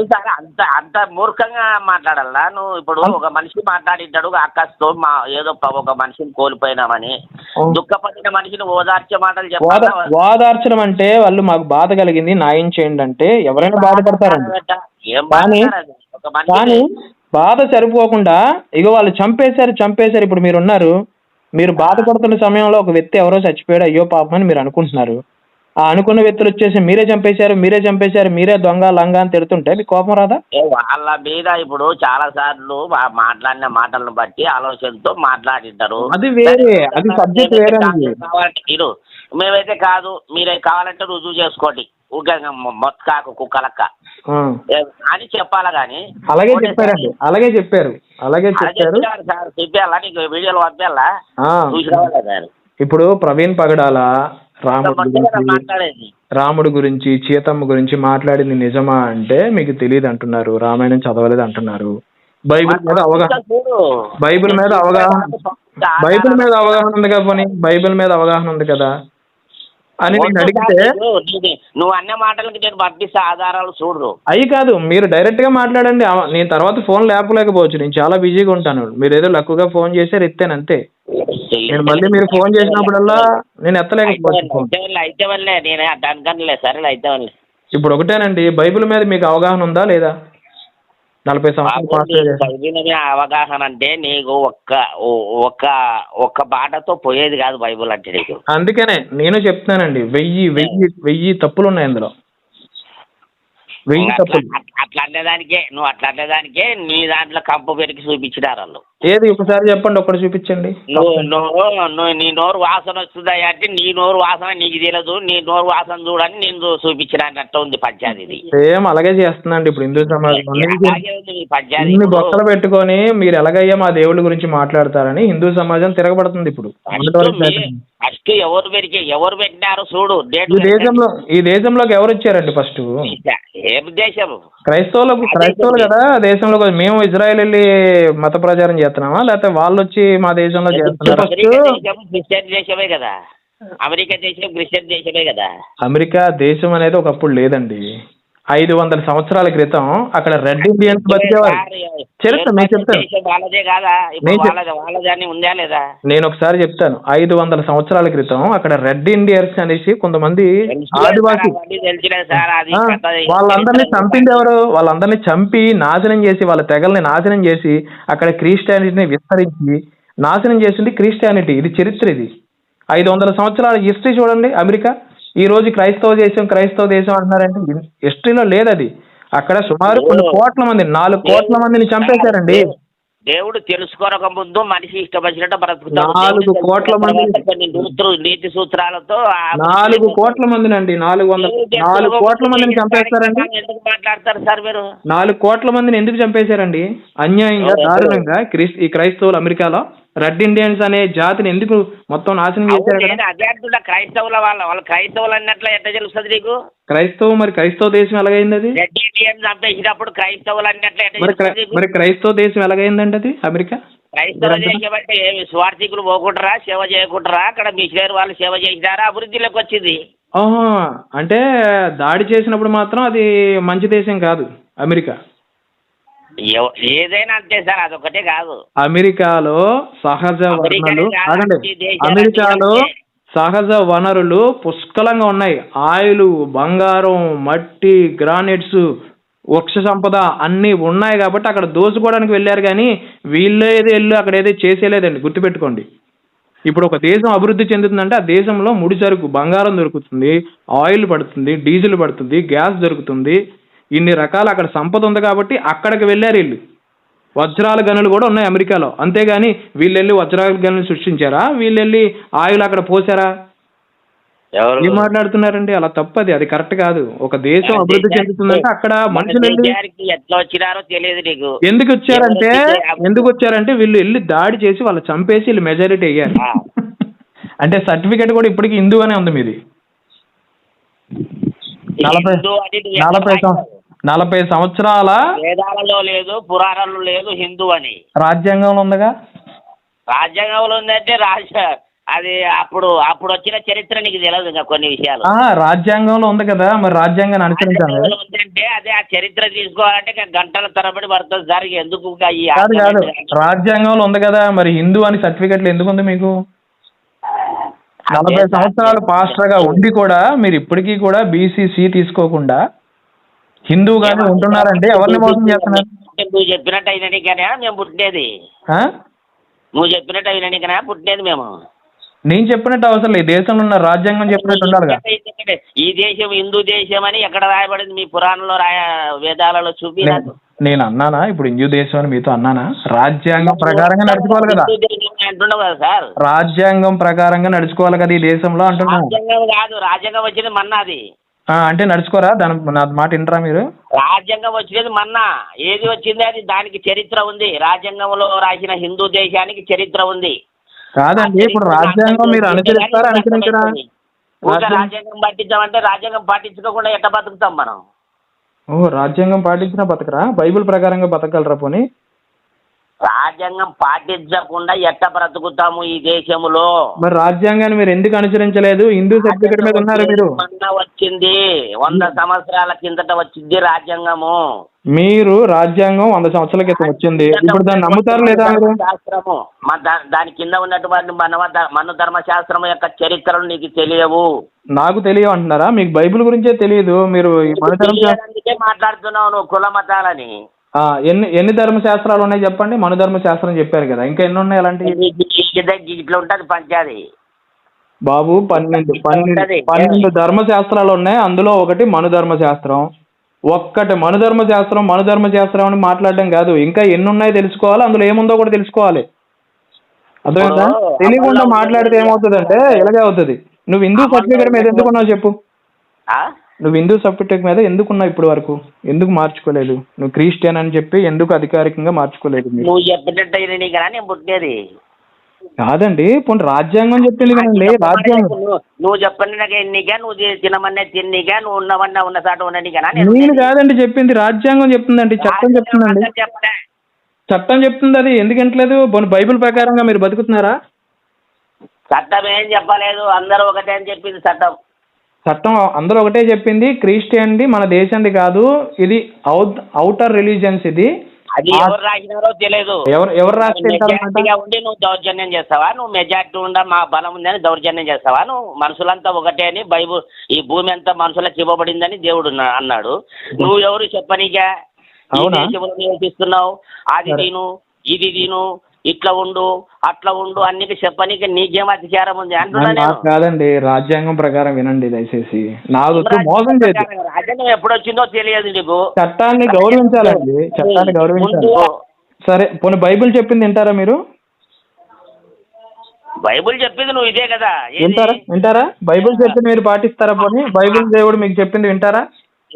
అంత మూర్ఖంగా మాట్లాడాలా నువ్వు? ఇప్పుడు ఒక మనిషి మాట్లాడింటాడు అక్కస్తో ఏదో ఒక మనిషిని కోల్పోయినామని, దుఃఖపడిన మనిషిని ఓదార్చే మాటలు చెప్పాలి. ఓదార్చడం అంటే వాళ్ళు మాకు బాధ కలిగింది న్యాయం చేయండి అంటే ఎవరైనా బాధపడతారండి. కానీ బాధ సరిపోకుండా ఇగో వాళ్ళు చంపేశారు. ఇప్పుడు మీరున్నారు, మీరు బాధపడుతున్న సమయంలో ఒక వ్యక్తి ఎవరో చచ్చిపోయాడు, అయ్యో పాపం అని మీరు అనుకుంటున్నారు. ఆ అనుకున్న వ్యక్తులు వచ్చేసి మీరే చంపేశారు, మీరే దొంగ లంగా అని తిడుతుంటే మీకు కోపం రాదా? వాళ్ళ మీద ఇప్పుడు చాలా సార్లు మాట్లాడిన మాటలను బట్టి ఆలోచనతో మాట్లాడింటారు. అది వేరే, అది సబ్జెక్ట్ వేరే. మీరు మేమైతే కాదు, మీరే కావాలంటే రుజువు చేసుకోండి, ఊరికే మొత్తాకు కుక్కలక్క అని చెప్పాలా గానీ. అలాగే చెప్పారు సార్. చెప్పాలా నీకు వీడియోలు పంపాలా? ఇప్పుడు ప్రవీణ్ పగడాల రాముడు గురించి సీతమ్మ గురించి మాట్లాడింది నిజమా అంటే మీకు తెలియదు అంటున్నారు. రామాయణం చదవలేదు అంటున్నారు. బైబిల్ మీద అవగాహన ఉంది కదా, పోనీ బైబిల్ మీద అవగాహన ఉంది కదా అని నేను అడిగితే నువ్వు అన్న మాటలకి నేను పంపిస్తా ఆధారాలు చూడు. అవి కాదు, మీరు డైరెక్ట్ గా మాట్లాడండి. నేను తర్వాత ఫోన్ లేకపోవచ్చు, నేను చాలా బిజీగా ఉంటాను. మీరు ఏదో లక్కుగా ఫోన్ చేశారు, ఎత్తాను అంతే. నేను మళ్ళీ మీరు ఫోన్ చేసినప్పుడల్లా నేను ఎత్తలేకపోవచ్చు. ఇప్పుడు ఒకటేనండి, బైబిల్ మీద మీకు అవగాహన ఉందా లేదా? 40 సంవత్సరాలు అవగాహన అంటే నీకు ఒక్క బాటతో పోయేది కాదు బైబుల్ అంటే నీకు. అందుకనే నేను చెప్తున్నానండి, 1000 తప్పులు ఉన్నాయి అందులో. 1000 తప్పులు. అట్లా అనేదానికే నీ దాంట్లో కంపు పెరిగి చూపించినారు వాళ్ళు. ఏది ఒకసారి చెప్పండి, ఒక్కటి చూపించండి. నీ నోరు వాసన వస్తుందా అంటే నీ నోరు వాసన నీకు తెలియదు, నీ నోరు వాసన చూడని నేను చూపించినట్టు ఉంది పంచాయతీ. సేమ్ అలాగే చేస్తుందండి ఇప్పుడు హిందూ సమాజం. బొక్కలు పెట్టుకొని మీరు ఎలాగయ్యా మా దేవుళ్ళ గురించి మాట్లాడతారని హిందూ సమాజం తిరగబడుతుంది ఇప్పుడు. ఫస్ట్ ఎవరు పెట్టినారు చూడు. ఈ దేశంలోకి ఎవరు వచ్చారండి ఫస్ట్? ఏం దేశం? క్రైస్తవులు కదా దేశంలో. మేము ఇజ్రాయెల్ వెళ్ళి మత ప్రచారం చేస్తున్నామా, లేకపోతే వాళ్ళు వచ్చి మా దేశంలో చేస్తున్నారు? క్రిస్టియన్ దేశమే కదా అమెరికా దేశం, క్రిస్టియన్ దేశమే కదా. అమెరికా దేశం అనేది ఒకప్పుడు లేదండి. 500 సంవత్సరాల క్రితం అక్కడ రెడ్ ఇండియన్స్ బతికేవారు. చరిత్ర నేను చెప్తాను. వాళ్ళదే కాదా వాళ్ళదని ఉందా లేదా? నేను ఒకసారి చెప్తాను. 500 సంవత్సరాల క్రితం అక్కడ రెడ్ ఇండియన్స్ అనేసి కొంతమంది ఆదివాసీ వాళ్ళందరినీ చంపింది ఎవరు? వాళ్ళందరినీ చంపి నాశనం చేసి వాళ్ళ తెగల్ని నాశనం చేసి అక్కడ క్రిస్టియానిటీని విస్తరించి నాశనం చేసింది క్రిస్టియానిటీ. ఇది చరిత్ర. ఇది 500 సంవత్సరాల హిస్టరీ చూడండి. అమెరికా ఈ రోజు క్రైస్తవ దేశం అంటున్నారంటే హిస్టరీలో లేదు అది. అక్కడ సుమారు కొన్ని కోట్ల మంది 4 కోట్ల మందిని చంపేశారండి. దేవుడు తెలుసుకోరక ముందు మనిషి ఇష్టం వచ్చినట్టు బ్రతుకుతాడు. 4 కోట్ల మంది నీతి సూత్రాలతో 4 కోట్ల మందిని అండి 4 కోట్ల మందిని చంపేస్తారండి. ఎందుకు మాట్లాడతారు సార్ మీరు? 4 కోట్ల మందిని ఎందుకు చంపేశారండి? అన్యాయంగా, దారుణంగా. ఈ క్రైస్తవులు అమెరికాలో రెడ్ ఇండియన్స్ అనే జాతిని ఎందుకు మొత్తం నాశనం చేశారు? అదే అంటున్నా, క్రైస్తవుల వాళ్ళు క్రైస్తవులు అన్నట్లు ఎట్లా తెలుస్తుంది నీకు? క్రైస్తవ దేశం ఎలాగైంది అది? రెడ్ ఇండియన్స్ చంపేసినప్పుడు క్రైస్తవులు అన్నట్లు ఎట్లా తెలుస్తుంది? మరి క్రైస్తవ దేశం ఎలాగైందండి అది? అమెరికా క్రైస్తవ దేశం అంటే ఏమి స్వార్థికులు పోకుంటారా, సేవ చేయకుంటారా? అక్కడ మిషనరీ వాళ్ళు సేవ చేసినారా, అభివృద్ధిలోకి వచ్చింది. అంటే దాడి చేసినప్పుడు మాత్రం అది మంచి దేశం కాదు అమెరికా. ఏదైనా అంతే సార్, అదొకటే కాదు. అమెరికాలో సహజ వనరులు పుష్కలంగా ఉన్నాయి. ఆయిల్, బంగారం, మట్టి, గ్రానైట్స్, వృక్ష సంపద అన్నీ ఉన్నాయి కాబట్టి అక్కడ దోచుకోవడానికి వెళ్ళారు. కానీ వీళ్ళేది వెళ్ళి అక్కడ ఏదో చేసేలేదండి. గుర్తుపెట్టుకోండి. ఇప్పుడు ఒక దేశం అభివృద్ధి చెందుతుందంటే ఆ దేశంలో ముడి సరుకు బంగారం దొరుకుతుంది, ఆయిల్ పడుతుంది, డీజిల్ పడుతుంది, గ్యాస్ దొరుకుతుంది. ఇన్ని రకాల అక్కడ సంపద ఉంది కాబట్టి అక్కడికి వెళ్ళారు వీళ్ళు. వజ్రాల గనులు కూడా ఉన్నాయి అమెరికాలో. అంతేగాని వీళ్ళు వెళ్ళి వజ్రాల గనులు సృష్టించారా? వీళ్ళు వెళ్ళి ఆయిల్ అక్కడ పోసారా? ఏం మాట్లాడుతున్నారండి? అలా తప్పది. అది కరెక్ట్ కాదు. ఒక దేశం అభివృద్ధి చెందుతుందంటే అక్కడ మనుషులు ఎట్లా వచ్చినారో తెలియదు నీకు. ఎందుకు వచ్చారంటే వీళ్ళు వెళ్ళి దాడి చేసి వాళ్ళు చంపేసి వీళ్ళు మెజారిటీ అయ్యారు. అంటే సర్టిఫికేట్ కూడా ఇప్పటికి హిందూ అనే ఉంది మీది. 40 సంవత్సరాల వేదాలలో లేదు, పురాణాలలో లేదు హిందూ అని. రాజ్యాంగంలో ఉందిగా. రాజ్యాంగంలో ఉందంటే అది అప్పుడు వచ్చిన చరిత్ర నీకు తెలియదు ఇంకా కొన్ని విషయాలు. రాజ్యాంగంలో ఉంది కదా, మరి రాజ్యాంగాన్ని అనుసరించాలి. ఉందంటే అదే ఆ చరిత్ర తీసుకోవాలంటే గంటల తరబడి పడుతుంది సార్. ఎందుకు కాదు, రాజ్యాంగంలో ఉంది కదా, మరి హిందూ అని సర్టిఫికెట్లు ఎందుకు ఉంది మీకు? 40 సంవత్సరాలు పాస్టర్గా ఉండి కూడా మీరు ఇప్పటికీ కూడా బీసీసీ తీసుకోకుండా హిందూగానే ఉంటున్నారంటే ఎవరిని మోసం చేస్తున్నారు? నువ్వు చెప్పినట్టు అయినా మేము పుట్టినది. నువ్వు చెప్పినట్టు అయినా పుట్టినది మేము. నేను చెప్పినట్టు అవసరం లేదు. దేశంలో ఉన్న రాజ్యాంగం చెప్పినట్టు ఉండాలిగా. ఈ దేశం హిందూ దేశం అని ఎక్కడ రాయబడింది? మీ పురాణంలో వేదాలలో చూపి. నేను అన్నానా ఇప్పుడు హిందూ దేశం అని మీతో అన్నానా? రాజ్యాంగం ప్రకారంగా నడుచుకోవాలి కదా. అంటున్నావు కదా సార్, రాజ్యాంగం ప్రకారంగా నడుచుకోవాలి కదా ఈ దేశంలో అంటున్నాను. రాజ్యాంగం కాదు, రాజ్యాంగం వచ్చింది మన్నాది. అంటే నడుచుకోరా? నా మాట వింటారా మీరు? రాజ్యాంగం వచ్చినది మన్నా. ఏది వచ్చింది అది దానికి చరిత్ర ఉంది. రాజ్యాంగంలో రాసిన హిందూ దేశానికి చరిత్ర ఉంది. కాదండి, ఇప్పుడు రాజ్యాంగం మీరు అనుసరిస్తారా అనుసరించరా? రాజ్యాంగం పాటించామంటే రాజ్యాంగం పాటించకుండా ఎట్లా బతుకుతాం మనం? రాజ్యాంగం పాటించినా బతకరా? బైబిల్ ప్రకారంగా బతకగలరా? పోనీ రాజ్యాంగం పాటించకుండా ఎట్లా బ్రతుకుతాము ఈ దేశంలో? మరి రాజ్యాంగాన్ని మీరు ఎందుకు అనుసరించలేదు? హిందూ సర్టిఫికెట్ మీద ఉన్నారు మీరు. వచ్చింది 100 సంవత్సరాల కిందట వచ్చింది రాజ్యాంగము. మీరు రాజ్యాంగం 100 సంవత్సరాల క్రితం వచ్చింది. ఇప్పుడు దాన్ని నమ్ముతారు లేదా? శాస్త్రము దాని కింద ఉన్నటువంటి మన ధర్మశాస్త్రం యొక్క చరిత్రలు నీకు తెలియవు. నాకు తెలియవు అంటున్నారా? మీకు బైబిల్ గురించే తెలియదు. మీరు మాట్లాడుతున్నావు నువ్వు కుల మతాలని. ఎన్ని ధర్మశాస్త్రాలు ఉన్నాయి చెప్పండి? మను ధర్మశాస్త్రం చెప్పారు కదా, ఇంకా ఎన్ని ఉన్నాయి అలాంటివి? ఇట్లా ఉంటుంది పంచాది బాబు. 12 ధర్మశాస్త్రాలు ఉన్నాయి. అందులో ఒకటి మను ధర్మశాస్త్రం. ఒక్కటి మను ధర్మశాస్త్రం అని మాట్లాడడం కాదు, ఇంకా ఎన్ని ఉన్నాయో తెలుసుకోవాలి. అందులో ఏముందో కూడా తెలుసుకోవాలి. అర్థమైందా? తెలియకుండా మాట్లాడితే ఏమవుతుందంటే ఇలాగే అవుతుంది. నువ్వు హిందూ సర్టిఫికేట్ మీద ఎందుకున్నావు చెప్పు? నువ్వు హిందూ సర్టిఫికేట్ మీద ఎందుకున్నావు ఇప్పటి వరకు? ఎందుకు మార్చుకోలేదు? నువ్వు క్రిస్టియన్ అని చెప్పి ఎందుకు అధికారికంగా మార్చుకోలేదు? నువ్వు చెప్పినట్టు పుట్టేది కాదండి. పోనీ రాజ్యాంగం చెప్పింది కదండి. రాజ్యాంగం నువ్వు చెప్పినగా నువ్వు తినమన్నా తిన్నిగా నువ్వు ఉన్నవన్నా ఉన్న చాట ఉండనిగా. నేను కాదండి చెప్పింది, రాజ్యాంగం చెప్తుందండి. చట్టం చెప్తుందండి. చట్టం చెప్తుంది. అది ఎందుకు వింటలేదు? పోనీ బైబిల్ ప్రకారంగా మీరు బతుకుతున్నారా? చట్టం ఏం చెప్పలేదు, అందరూ ఒకటే అని చెప్పింది చట్టం. చట్టం అందరూ ఒకటే చెప్పింది, క్రిస్టియన్ది మన దేశంది కాదు, ఇది అవుటర్ రిలీజియన్స్. ఇది అది ఎవరు రాసినారో తెలియదు. ఎవరు రాస్తే మెజార్టీగా ఉండి నువ్వు దౌర్జన్యం చేస్తావా? నువ్వు మెజార్టీ ఉండ మా బలం ఉందని దౌర్జన్యం చేస్తావా? నువ్వు మనుషులంతా ఒకటే అని బైబుల్, ఈ భూమి అంతా మనుషులకు ఇవ్వబడిందని దేవుడు అన్నాడు. నువ్వు ఎవరు చెప్పనీగా? ఈ దేశంలో నివసిస్తున్నావు, అది దీను ఇది దీను, ఇట్లా ఉండు అట్లా ఉండు అన్నికి చెప్పనీకి నీకేం అధికారం ఉంది అంటున్నా. కాదండి, రాజ్యాంగం ప్రకారం వినండి దయచేసి. నాకు మోసం చేయదు. రాజ్యాంగం ఎప్పుడొచ్చిందో తెలియదు నీకు. చట్టాన్ని గౌరవించాలండి, చట్టాన్ని గౌరవించాలి. సరే పోనీ బైబిల్ చెప్పింది వింటారా మీరు? బైబిల్ చెప్పింది నువ్వు ఇదే కదా, వింటారా? బైబిల్ చెప్పింది మీరు పాటిస్తారా? పోనీ బైబిల్ దేవుడు మీకు చెప్పింది వింటారా?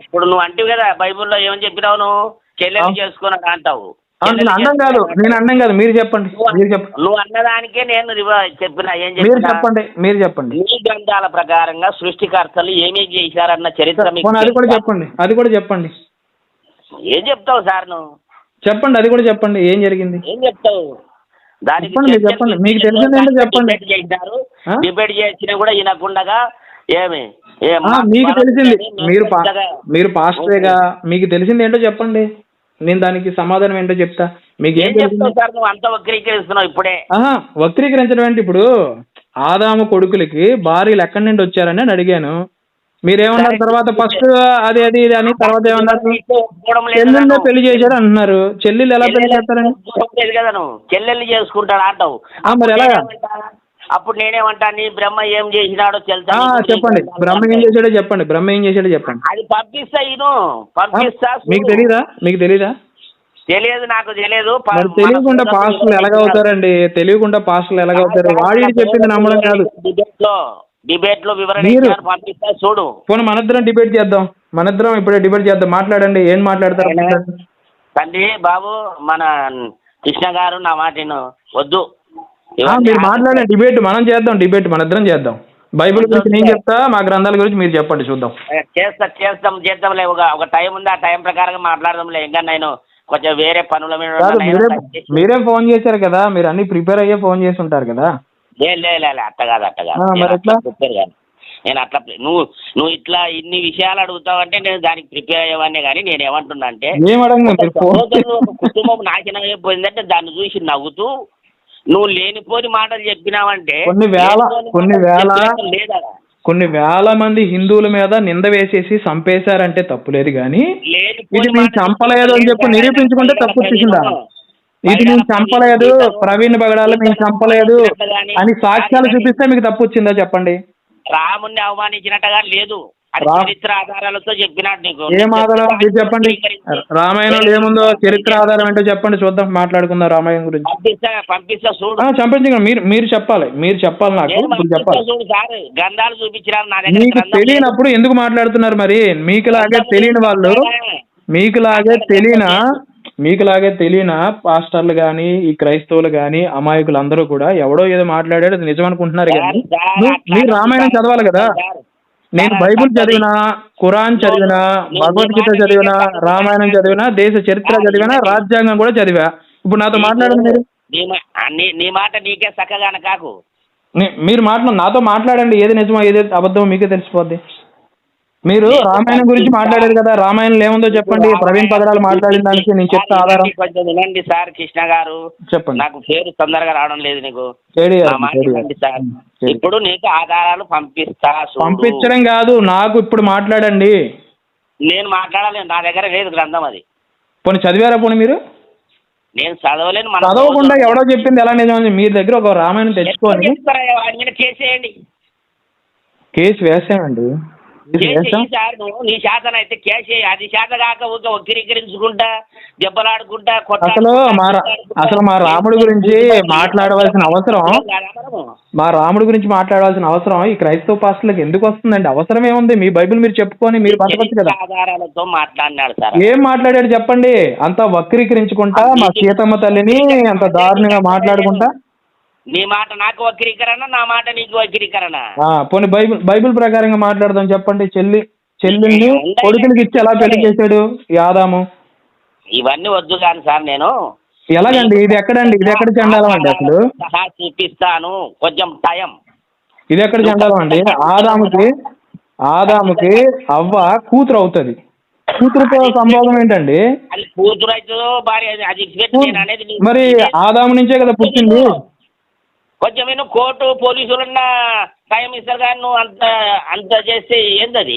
ఇప్పుడు నువ్వు అంటివి కదా బైబిల్లో ఏమని చెప్పినావు, నువ్వు చెల్లెలు చేసుకున్నాడు అంటావు. అన్నం కాదు, నేను అన్నం కాదు, మీరు చెప్పండి. నువ్వు అన్నదానికే నేను చెప్పిన. ఏం చెప్పండి, మీరు చెప్పండి. ఈ గ్రంథాల ప్రకారంగా సృష్టికర్తలు ఏమేమి చేశారన్న చరిత్ర అది కూడా చెప్పండి. అది కూడా చెప్పండి. ఏం చెప్తావు సార్ నువ్వు? చెప్పండి, అది కూడా చెప్పండి. ఏం జరిగింది ఏం చెప్తావు? దానికి చెప్పండి, మీకు తెలిసింది ఏంటో చెప్పండి. చేశారు, డిబేట్ చేసినా కూడా వినకుండగా ఏమి మీకు తెలిసింది, మీరు పాస్టరేగా, మీకు తెలిసింది ఏంటో చెప్పండి. నేను దానికి సమాధానం ఏంటో చెప్తా. మీకు ఏం చెప్తావు సార్? నువ్వు అంతా వక్రీకరిస్తున్నావు ఇప్పుడే. వక్రీకరించడం అంటే ఇప్పుడు ఆదాము కొడుకులకి భార్యలు ఎక్కడి నుండి వచ్చారని అడిగాను. మీరేమన్నారు తర్వాత? ఫస్ట్ అది అది ఇది అని, తర్వాత ఏమన్నారు? చెల్లెల్లో పెళ్లి చేశారు అంటున్నారు. చెల్లెళ్ళు ఎలా పెళ్లి చేస్తారని కదా, నువ్వు చెల్లెళ్ళు చేసుకుంటాడు అంటావు. మరి ఎలా? అప్పుడు నేనేమంటా, నీ బ్రహ్మ ఏం చేసినాడో తెలుసా? చెప్పండి, బ్రహ్మ ఏం చేశాడో చెప్పండి. బ్రహ్మ ఏం చేశాడో చెప్పండి. అది పంపిస్తా, పంపిస్తా. మీకు తెలీదా? తెలియదు, నాకు తెలియదు. తెలియకుండా పాస్టర్లు ఎలాగవుతారండి? తెలియకుండా పాస్టర్లు ఎలాగవుతారు? వాడి చెప్పింది నమ్మడం కాదు. డిబేట్ లో వివరణ పంపిస్తా, చూడు. పోనీ మనిద్దరం డిబేట్ చేద్దాం. మనిద్దరం ఇప్పుడే డిబేట్ చేద్దాం. మాట్లాడండి, ఏం మాట్లాడతారు? తండ్రి బాబు, మన కృష్ణ గారు నా మాట వద్దు. మీరు మాట్లాడే డిబేట్ మనం చేద్దాం. డిబేట్ మనిద్దరం చేద్దాం. బైబిల్ గురించి నేను చెప్తా, మా గ్రంథాల గురించి మీరు చెప్పండి, చూద్దాం. చేద్దాంలే. ఒక టైం ఉంది, ఆ టైం ప్రకారంగా మాట్లాడదాంలే. ఇంకా నేను కొంచెం వేరే పనుల మీద. మీరే ఫోన్ చేశారు కదా, మీరు అన్ని ప్రిపేర్ అయ్యే ఫోన్ చేసి ఉంటారు కదా. అట్ట కాదు ప్రిపేర్ కాదు నేను. అట్లా నువ్వు ఇట్లా ఇన్ని విషయాలు అడుగుతావంటే నేను దానికి ప్రిపేర్ అయ్యేవాడినే. కానీ నేను ఏమంటున్నా అంటే, కుటుంబం నాశనం అయిపోయిందంటే దాన్ని చూసి నవ్వుతూ నువ్వు లేనిపోని మాటలు చెప్పినావంటే కొన్ని వేల మంది హిందువుల మీద నింద వేసేసి చంపేశారంటే తప్పులేదు. కానీ ఇది మేము చంపలేదు అని చెప్పి నిరూపించుకుంటే తప్పు వచ్చేసిందా? ఇది మేము చంపలేదు, ప్రవీణ్ బగడాలు మేము చంపలేదు అని సాక్ష్యాలు చూపిస్తే మీకు తప్పు వచ్చిందా చెప్పండి? రాముణ్ణి అవమానించినట్టుగా లేదు, చరిత్ర ఆధారాలతో చెప్పినాడు నీకు. ఏం ఆధారం మీరు చెప్పండి. రామాయణంలో ఏముందో చరిత్ర ఆధారం ఏంటో చెప్పండి, చూద్దాం, మాట్లాడుకుందాం రామాయణం గురించి. పంపిస్తా చూడు. చంపించండి. మీరు చెప్పాలి నాకు చెప్పాలి. గ్రంథాలు చూపించినారు నా దగ్గర. మీకు తెలియనప్పుడు ఎందుకు మాట్లాడుతున్నారు? మరి మీకులాగే తెలియని వాళ్ళు, మీకులాగే తెలియన పాస్టర్లు కానీ ఈ క్రైస్తవులు కానీ అమాయకులు అందరూ కూడా ఎవడో ఏదో మాట్లాడాడు అది నిజం అనుకుంటున్నారు. కానీ మీరు రామాయణం చదవాలి కదా. నేను బైబుల్ చదివినా, ఖురాన్ చదివినా, భగవద్గీత చదివినా, రామాయణం చదివినా, దేశ చరిత్ర చదివినా, రాజ్యాంగం కూడా చదివా. ఇప్పుడు నాతో మాట్లాడండి. మీరు నీ మాట నీకే చక్కగానే కాకు. మీరు నాతో మాట్లాడండి. ఏది నిజమో ఏది అబద్ధమో మీకే తెలిసిపోద్ది. మీరు రామాయణం గురించి మాట్లాడారు కదా, రామాయణంలో ఏముందో చెప్పండి. ప్రవీణ్ పగడాలు మాట్లాడిన దానికి నేను చెప్తా ఆధారం. కొంచెం వినండి సార్ కృష్ణ గారు, చెప్పండి. నాకు పేరు తొందరగా రావడం లేదు నీకు. సార్ ఇప్పుడు నీకు ఆధారాలు పంపిస్తా. పంపించడం కాదు, నాకు ఇప్పుడు మాట్లాడండి. నేను మాట్లాడలేను, నా దగ్గర లేదు గ్రంథం. అది పోనీ చదివారా? పోనీ మీరు? నేను చదవలేను. చదవకుండా ఎవడో చెప్పింది ఎలా నిజం? మీ దగ్గర ఒక రామాయణం తెచ్చుకొని కేసేయండి. కేసు వేసామండి. నీ శాతం అయితే కేసే. అది శాత కాక వక్రీకరించుకుంటా, దెబ్బలాడుకుంటా, అసలు మా రాముడి గురించి మాట్లాడవలసిన అవసరం ఈ క్రైస్తవ పాస్టర్లకు ఎందుకు వస్తుందండి? అవసరం ఏముంది? మీ బైబిల్ మీరు చెప్పుకొని మీరు బతకొచ్చు కదా. ఆధారాలతో మాట్లాడినాడు సార్. ఏం మాట్లాడాడు చెప్పండి? అంతా వక్రీకరించుకుంటా, మా సీతమ్మ తల్లిని అంత దారుణంగా మాట్లాడుకుంటా. నీ మాట నాకు వక్రీకరణ, నా మాట నీకు వక్రీకరణ. పోనీ బైబిల్ ప్రకారంగా మాట్లాడదాం. చెప్పండి. చెల్లిని కొడుకునికి ఇచ్చి ఎలా పెళ్లి చేశాడు ఈ ఆదాము? ఇవన్నీ వద్దు కానీ సార్, నేను ఎలాగండి? ఇది ఎక్కడండి? ఇది ఎక్కడ చండాలం అండి? అసలు చూపిస్తాను, కొంచెం టైం. ఇది ఎక్కడ చండాలం అండి? ఆదాముకి అవ్వ కూతురు అవుతుంది. కూతురుతో సంభోగం ఏంటండి? అది కూతురు అవుతుందో భార్య అది నేను అనేది మరి ఆదాము నుంచే కదా పుట్టింది. కొంచెం నేను కోర్టు పోలీసులున్న టైం ఇస్తారు కానీ నువ్వు అంత చేస్తే ఏంటది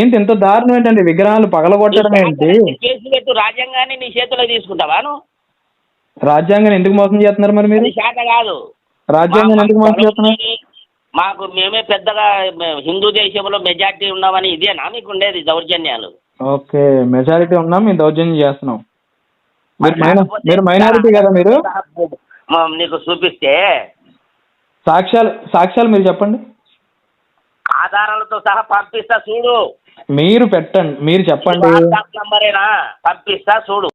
ఏంటి ఎంత దారుణం ఏంటండి? విగ్రహాలు పగలగొట్టడం ఏంటి? కేసు పెట్టు, రాజ్యాంగాన్ని నీ చేతిలో తీసుకుంటావా నువ్వు? రాజ్యాంగాన్ని ఎందుకు మోసం చేస్తున్నారు మరి మీరు? శాఖ కాదు, రాజ్యాంగాన్ని ఎందుకు మోసం చేస్తున్నారు? మాకు మేమే పెద్దగా హిందూ దేశంలో మెజార్టీ ఉన్నామని ఇదేనా మీకు ఉండేది దౌర్జన్యాలు? ఓకే, మెజారిటీ ఉన్నాం, మేము దౌర్జన్యం చేస్తున్నాం. మీరు మైనారిటీ కదా మీరు? నీకు చూపిస్తే సాక్ష్యాలు మీరు చెప్పండి. ఆధారాలతో సహా పంపిస్తా చూడు. మీరు పెట్టండి, మీరు చెప్పండి. నంబరేనా పంపిస్తా చూడు.